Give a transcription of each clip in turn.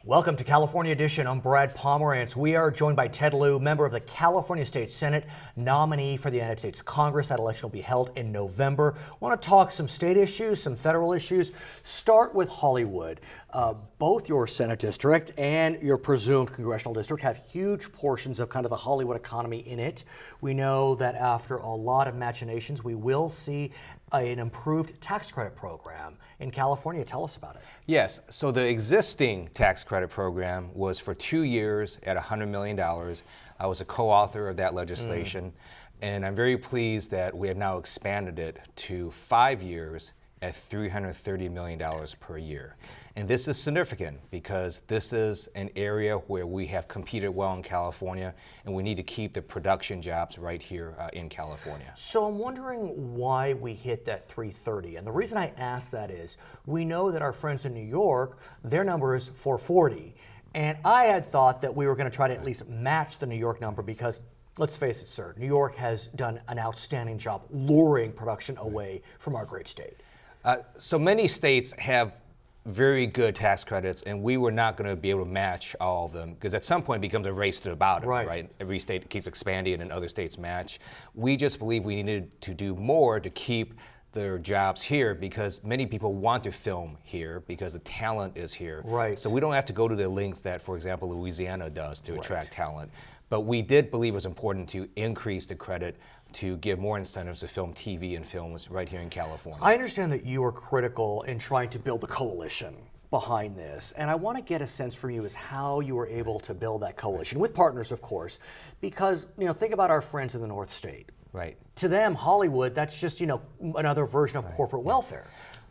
Welcome to California Edition. I'm Brad Pomerance. We are joined by Ted Lieu, member of the California State Senate, nominee for the United States Congress. That election will be held in November. I want to talk some state issues, some federal issues. Start with Hollywood. Both your Senate district and your presumed congressional district have huge portions of kind of the Hollywood economy in it. We know that after a lot of machinations, we will see an improved tax credit program in California. Tell us about it. Yes, so the existing tax credit program was for 2 years at $100 million. I was a co-author of that legislation, and I'm very pleased that we have now expanded it to 5 years at $330 million per year. And this is significant because this is an area where we have competed well in California, and we need to keep the production jobs right here in California. So I'm wondering why we hit that 330. And the reason I ask that is we know that our friends in New York, their number is 440. And I had thought that we were going to try to at least match the New York number because, let's face it, sir, New York has done an outstanding job luring production away from our great state. So many states have very good tax credits, and we were not going to be able to match all of them because at some point it becomes a race to the bottom, right? Every state keeps expanding and other states match. We just believe we needed to do more to keep their jobs here because many people want to film here because the talent is here. Right. So we don't have to go to the links that, for example, Louisiana does to attract talent. But we did believe it was important to increase the credit to give more incentives to film TV and films right here in California. I understand that you are critical in trying to build a coalition behind this, and I want to get a sense from you as how you were able to build that coalition with partners, of course, because think about our friends in the North State. Right. To them, Hollywood, that's just another version of corporate welfare.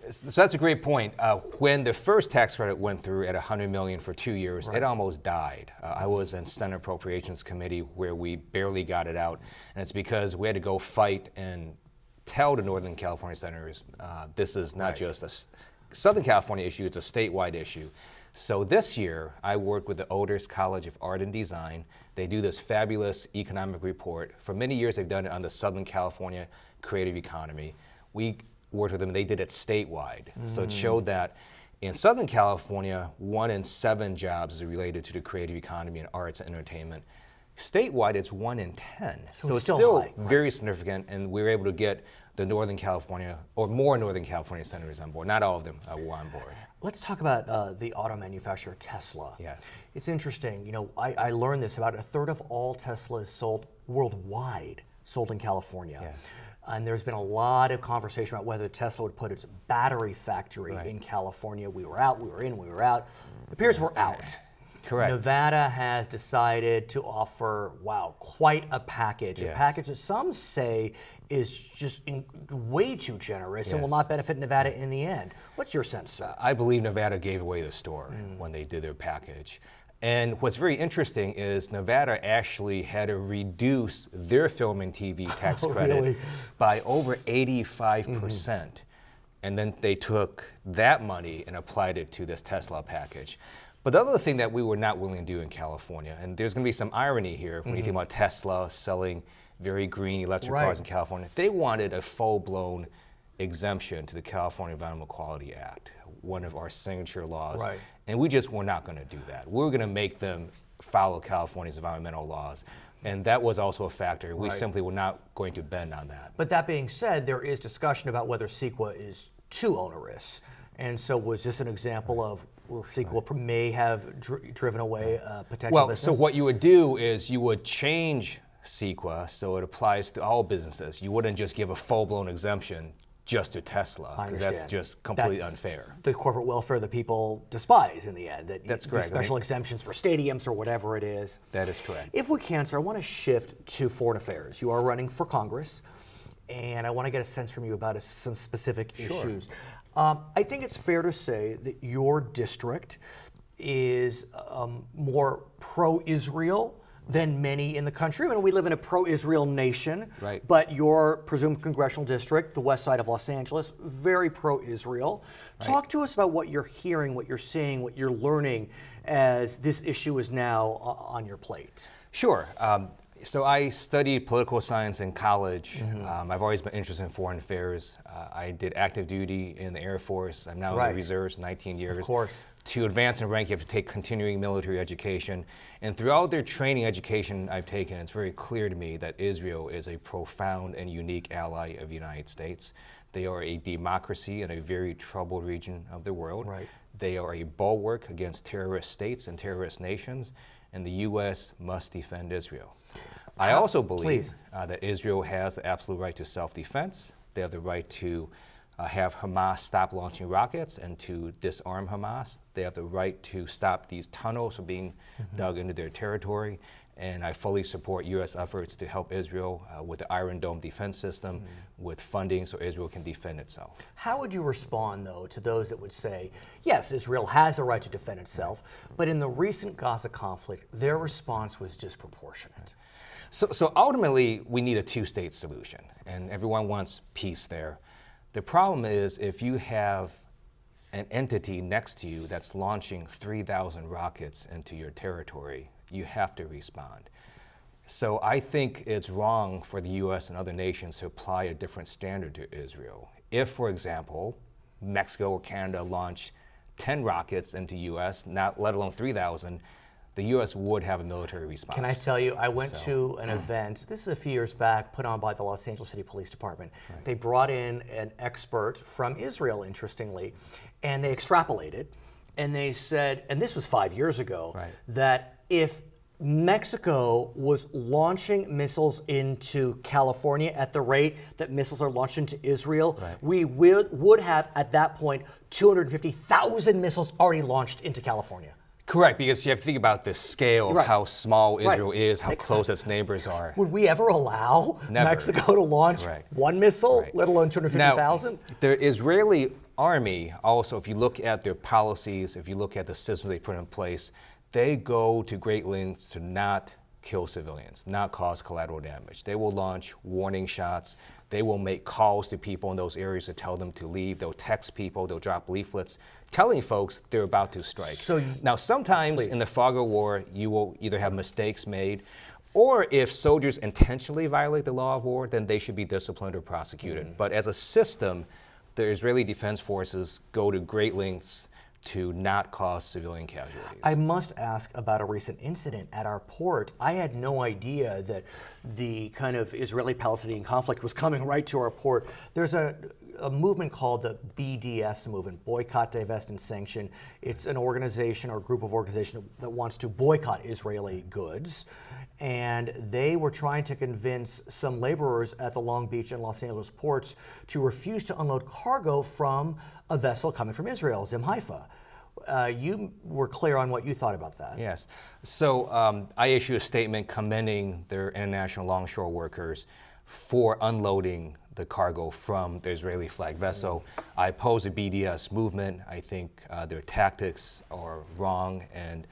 So that's a great point. When the first tax credit went through at $100 million for 2 years, it almost died. I was in Senate Appropriations Committee where we barely got it out, and it's because we had to go fight and tell the Northern California senators this is not just a Southern California issue, it's a statewide issue. So this year, I worked with the Otis College of Art and Design. They do this fabulous economic report. For many years, they've done it on the Southern California creative economy. We worked with them, they did it statewide. So it showed that in Southern California, 1 in 7 jobs is related to the creative economy and arts and entertainment. Statewide, it's 1 in 10. So it's still high, very significant, and we were able to get the Northern California, or more Northern California senators on board. Not all of them were on board. Let's talk about the auto manufacturer Tesla. Yeah. It's interesting, I learned this, about a third of all Teslas sold worldwide sold in California. Yeah. And there's been a lot of conversation about whether Tesla would put its battery factory in California. We were out, we were in, we were out. It appears we're out. Correct. Nevada has decided to offer, quite a package. A package that some say is just way too generous and will not benefit Nevada in the end. What's your sense, sir? I believe Nevada gave away the store when they did their package. And what's very interesting is Nevada actually had to reduce their film and TV tax credit by over 85%. And then they took that money and applied it to this Tesla package. But the other thing that we were not willing to do in California, and there's going to be some irony here when you think about Tesla selling very green electric cars in California, they wanted a full-blown exemption to the California Environmental Quality Act, one of our signature laws. And we just were not going to do that. We were going to make them follow California's environmental laws. And that was also a factor. We simply were not going to bend on that. But that being said, there is discussion about whether CEQA is too onerous. And so was this an example of, CEQA may have driven away potential business? So what you would do is you would change CEQA so it applies to all businesses. You wouldn't just give a full-blown exemption just to Tesla, because that's just completely unfair. The corporate welfare that people despise in the end. That's correct. Special exemptions for stadiums or whatever it is. That is correct. If we can, sir, I want to shift to foreign affairs. You are running for Congress, and I want to get a sense from you about some specific issues. I think it's fair to say that your district is more pro-Israel than many in the country. I mean, we live in a pro-Israel nation, but your presumed congressional district, the west side of Los Angeles, very pro-Israel. Talk to us about what you're hearing, what you're seeing, what you're learning as this issue is now on your plate. Sure. So I studied political science in college. I've always been interested in foreign affairs. I did active duty in the Air Force. I'm now in the reserves, 19 years. Of course. To advance in rank, you have to take continuing military education. And throughout their training education I've taken, it's very clear to me that Israel is a profound and unique ally of the United States. They are a democracy in a very troubled region of the world. Right. They are a bulwark against terrorist states and terrorist nations, and the U.S. must defend Israel. I also believe that Israel has the absolute right to self-defense. They have the right to have Hamas stop launching rockets and to disarm Hamas. They have the right to stop these tunnels from being dug into their territory. And I fully support U.S. efforts to help Israel with the Iron Dome defense system, with funding so Israel can defend itself. How would you respond, though, to those that would say, yes, Israel has the right to defend itself, but in the recent Gaza conflict, their response was disproportionate? So ultimately, we need a two-state solution, and everyone wants peace there. The problem is if you have an entity next to you that's launching 3,000 rockets into your territory, you have to respond. So I think it's wrong for the U.S. and other nations to apply a different standard to Israel. If, for example, Mexico or Canada launch 10 rockets into U.S., not let alone 3,000, the U.S. would have a military response. Can I tell you, I went to an event, this is a few years back, put on by the Los Angeles City Police Department. Right. They brought in an expert from Israel, interestingly, and they extrapolated, and they said, and this was 5 years ago, right, that if Mexico was launching missiles into California at the rate that missiles are launched into Israel, right, we would have, at that point, 250,000 missiles already launched into California. Correct, because you have to think about the scale of right, how small Israel right, is, how close its neighbors are. Would we ever allow Never. Mexico to launch Right. one missile, Right. let alone 250,000? Now, the Israeli army also, if you look at their policies, if you look at the systems they put in place, they go to great lengths to not kill civilians, not cause collateral damage. They will launch warning shots. They will make calls to people in those areas to tell them to leave. They'll text people. They'll drop leaflets telling folks they're about to strike. Now, sometimes in the fog of war, you will either have mistakes made, or if soldiers intentionally violate the law of war, then they should be disciplined or prosecuted. But as a system, the Israeli Defense Forces go to great lengths to not cause civilian casualties. I must ask about a recent incident at our port. I had no idea that the kind of Israeli-Palestinian conflict was coming right to our port. There's a movement called the BDS movement, Boycott, Divest, and Sanction. It's an organization or group of organizations that wants to boycott Israeli goods. And they were trying to convince some laborers at the Long Beach and Los Angeles ports to refuse to unload cargo from a vessel coming from Israel, Zim Haifa. You were clear on what you thought about that. Yes. So I issued a statement commending their international longshore workers for unloading the cargo from the Israeli flag vessel. I oppose the BDS movement. I think their tactics are wrong, and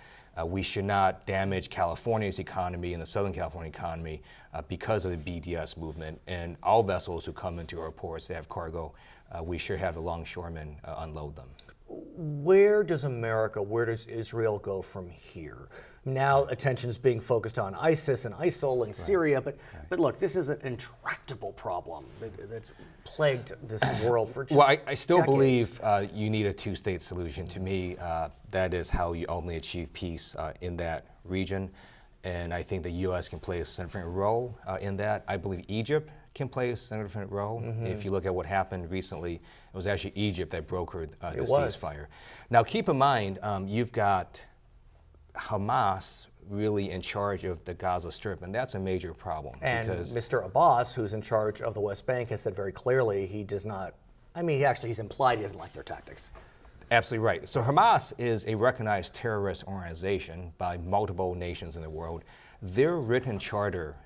we should not damage California's economy and the Southern California economy because of the BDS movement. And all vessels who come into our ports, they have cargo, we should have the longshoremen unload them. Where does Israel go from here? Now attention is being focused on ISIS and ISIL and Syria, but look, this is an intractable problem that's plagued this world for just I still decades. believe you need a two-state solution. To me, that is how you only achieve peace in that region, and I think the U.S. can play a significant role in that. I believe Egypt can play a significant role. If you look at what happened recently, it was actually Egypt that brokered the ceasefire. Now, keep in mind, you've got Hamas really in charge of the Gaza Strip, and that's a major problem. And because Mr. Abbas, who's in charge of the West Bank, has said very clearly he does not, he's implied he doesn't like their tactics. Absolutely right. So Hamas is a recognized terrorist organization by multiple nations in the world. Their written charter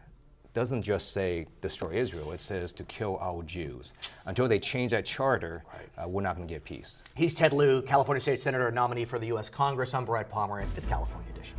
doesn't just say destroy Israel, it says to kill all Jews. Until they change that charter, we're not going to get peace. He's Ted Lieu, California State Senator, nominee for the U.S. Congress. I'm Brad Pomerance. It's California Edition.